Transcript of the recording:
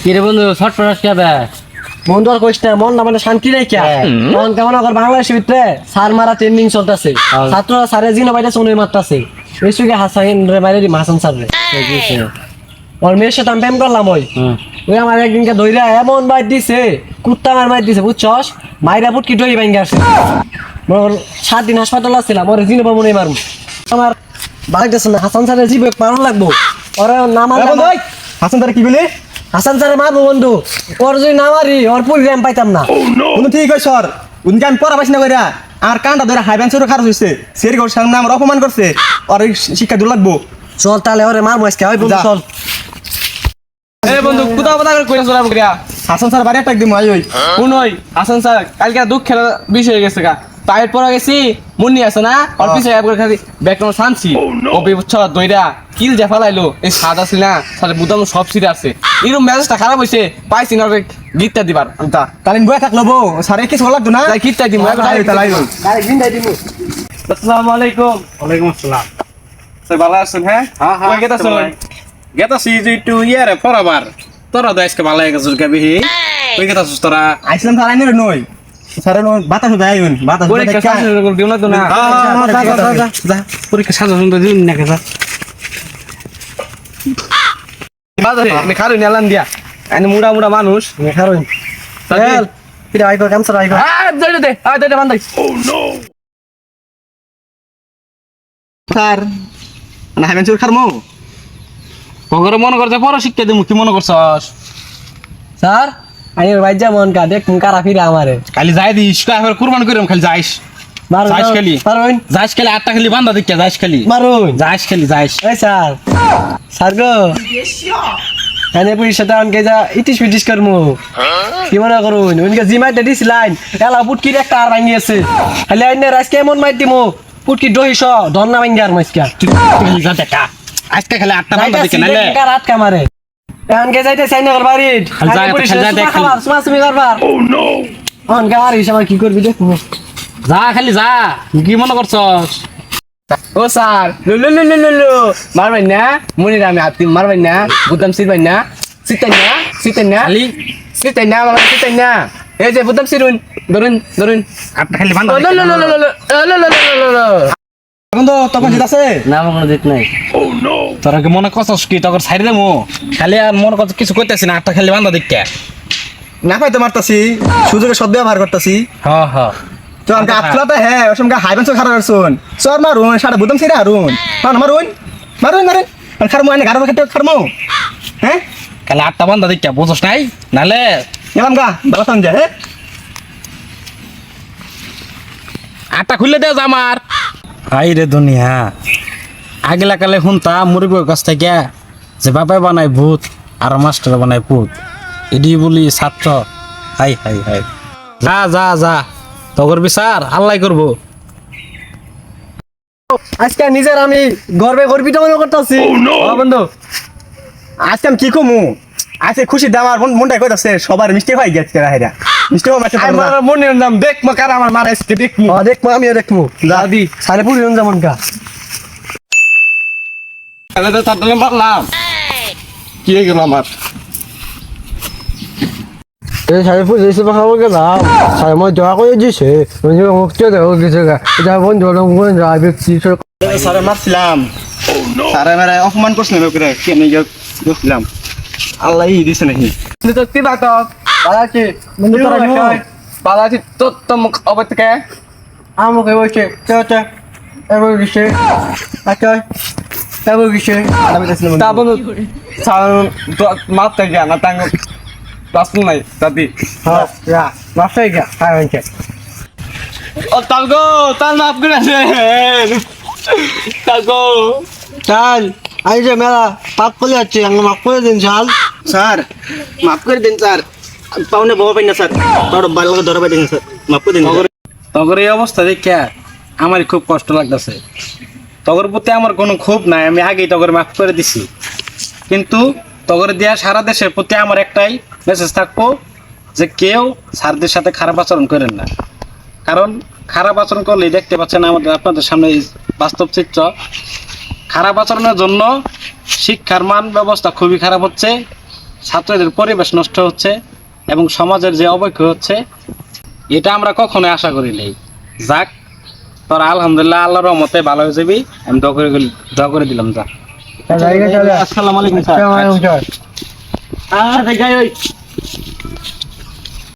কিরে বন্ধু short Farage খাবে বন্ধু আর কইস না মন না মানে শান্তি নাই কে মন কেমন আগর বাংলাদেশের ভিতরে সার মারা ট্রেনিং চলতেছে ছাত্ররা সারে জিনো বাইটা শুনে মারতাছে এই সুগে হাসান রে বাইরে দি হাসান স্যার রে ওর মেয়ের সাথে আমি প্রেম করলাম ওই আমার একদিনকে ধইরা এমন বাইট দিছে কুত্তা মার দিছে বুঝছস মাইরা পুটকি ডই ভাঙ্গা আসছে মোর 7 দিন হাসপাতাল ছিলাম ওর জিনো বামুনে মারমু আমার বাড়িতেছে না হাসান স্যারের জিবে পারন লাগবো ওর নাম হাসান তারে কি বলে হাসান স্যারে মারবো বন্ধু ওর যদি না মারি ওর প্রোগ্রাম পাইতাম না বন্ধু ঠিক আছে সর উনকে আমি পড়া পাইছি না কইরা আর কানটা ধরে হাইবেন সরো খারাপ হইছে সেরি গোর সামনে আমার অপমান করছে আর শিক্ষা দূর লাগবো চল তাহলে ওরে মারবো আজকে ওই বন্ধু চল এ বন্ধু কুদা কুদা করে কইরা চলা বকরিয়া হাসান স্যার বাড়ি একটা দিম আই ওই কোন ওই হাসান স্যার কালকে দুঃখের বিষয় হয়ে গেছে গা টাইট পড়া গেছি মুন্নি আছে না আর পিছে এক করে খালি ব্যাকগ্রাউন্ড শান্তি ও বিবচ্ছলা দইরা কিল যে ফালাইলো এই সাদা ছিল না সাথে বুদাম সব সিরে আছে এরকম মেজাজটা খারাপ হইছে পাইছি না ওরে গিটটা দিবার আমতা তালিন বয়া থাকলো বউ স্যারে কিছু লাগতো না তাই গিটটা দিমু তালাই ডাইরেক্ট দিন দিমু আসসালামু আলাইকুম ওয়ালাইকুম আসসালাম স্যার ভালো আছেন হ্যাঁ কই গেতাছ গেতাছি যে একটু ইয়ারে ফরাবার তোরা তো আজকে ভালো গেছিস গাবি কই গেতাছিস তোরা আইছিলাম তালাই নে নই স্যারে বাতাস দেয় বাতাস পরীক্ষা শেষ করে দিও না তো না পরীক্ষা সাজা সুন্দর দিন না কেসা বাজারে আমি খারু নেলান দিয়া এনে মুড়া মুড়া মানুষ খারুন চল ফিরে আইকো কাম স্যার আইকো দইটা দে দইটা বান্ধাই স্যার না হাইবেন সরো খারমো পগরে মনে করছে পড়া শিক্ষা দিমু কি মনে করছস স্যার আইর ভাই যেমন কা দেখ কারা ফিরে আমারে খালি যাই দিস কাফের কুরবান কইরাম খালি যাইস মারুন যাইস খালি মারুন যাইস খালি আটটা খালি বান্ধা দেখিয়া যাইস খালি মারুন যাইস খালি যাইস এই স্যার স্যার গো এনে পুলিশ সাথে আনকে যা ইটিস পিটিস করমু কি মনে করুন উনকে জিমাইতে দিছিলাইন এলা পুটকির একটা আর ভাঙিয়েছে খালি আইনে রাজ কেমন মাইর দিমু পুটকি দহিস ধন্না ভাঙ্গার মাইসকা খালি যা দেখা আজকে খালি আটটা বান্ধা দেখে নালে রাত কামারে আনকে যাইতে চাইনা কর বাড়ি যা, যা, দেখ খালি। তুমি করবার ও নো আনকে আর হিসাব কি করবি দেখ যা খালি যা কি মনে করছস ও স্যার লু লু লু লু লু মারবেন না মুনি রামে আপনি মারবেন না বুদাম সিরবেন না সিতেন না খালি সিতেন না বাবা সিতেন না এই যে বুদাম সিরুন ধরুন আটটা খালি বান্ধা লু লু লু লু লু লু লু বন্ধু তখন জিত আছে না আমার কোনো দিত নাই তোরা কি মনে করছস কি তোর ছাইরে দেমু খালি আর মনে করছ কিছু কইতেছিস না আটটা খালি বান্ধা দেখতে না পাইতে মারতাছি সুযোগে সদ্ব্যবহার করতাছি হ্যাঁ হ্যাঁ তো আমাকে আটলাতে হ্যাঁ ওর সঙ্গে হাইবেন সরো খারাপ করছুন চর মারুন সারা বুদম ছিড়ে হারুন মারুন খারমু আনে গাড়ো খেতে খারমু হ্যাঁ খালি আটটা বান্ধা দেখতে বুঝছস নাই নালে গেলাম গা ভালো থাকুন যা হ্যাঁ আটটা খুলে দে আমার হাই রে দুনিয়া আগলা কালে শুনতা মুরগির কাছ থেকে যে বাবাই বানায় ভূত আর মাস্টার বানায় ভূত এডি বলি ছাত্র হাই হাই হাই যা যা যা তগর বিচার আল্লাহ করবো আজকে নিজের আমি গর্বিত মনে করতেছি বন্ধু আজকে আমি কি কমু আজকে খুশি দাম আর মনটা কইতাছে সবার মিষ্টি ভাই গেছে রাহেরা মিষ্টি ভাই মাছে আমার মনে নাম দেখ মা কার আমার মার আজকে দেখ দেখবো আমিও দেখবো দাদি সারে পুরি যেমন কা তাহলে তো তাড়াতাড়ি মারলাম কি হয়ে গেল আমার এই সারে পুরি এসে খাবো গেলাম সারে মই দোয়া করে দিছে মুক্তি দেওয়া গেছে এটা বন্ধু ব্যক্তি স্যারে মারছিলাম স্যারে মেরে অপমান করছিলাম ওকে কেন গেছিলাম আল্লাহ দিছে নাকি তো কি বাত বালাচি বন্ধু তোরা বালাচি তো তো মুখ অবত কে আমাকে বলছে চা এবার গেছে আচ্ছা এবার গেছে তা বন্ধু সার মাপ তে গিয়া না তাঙ্গ ক্লাস নাই দাদি হ্যাঁ যা মাফাই গা কারণকে ও তালগো তাল মাপ করে আছে তালগো চাল আই যে মেলা পাপ করে যাচ্ছে আঙ্গ মাফ করে দিন চাল স্যার মাফ করে দিন স্যার পাউনে বউ পাই না স্যার তোর ভালো ধরা পাই দিন স্যার মাফ করে দিন তগর এই অবস্থা দেখে আমার খুব কষ্ট লাগতেছে তগর প্রতি আমার কোনো ক্ষোভ নাই আমি আগেই তগর মাফ করে দিছি কিন্তু তগর দেয়া সারা দেশের প্রতি আমার একটাই মেসেজ থাকবো যে কেউ স্যারদের সাথে খারাপ আচরণ করেন না কারণ খারাপ আচরণ করলেই দেখতে পাচ্ছেন আমাদের আপনাদের সামনে বাস্তব চিত্র খারাপ আচরণের জন্য শিক্ষার মান ব্যবস্থা খুবই খারাপ হচ্ছে ছাত্রদের পরিবেশ নষ্ট হচ্ছে এবং সমাজের যে অবক্ষয় হচ্ছে, এটা আমরা কখনোই আশা করি নাই। যাক, তোরা আলহামদুলিল্লাহ আল্লাহর রহমতে ভালো হয়ে যাবি, আমি দোয়া করে দিলাম। যা, আসসালামু আলাইকুম স্যার। আর দেখাই ওই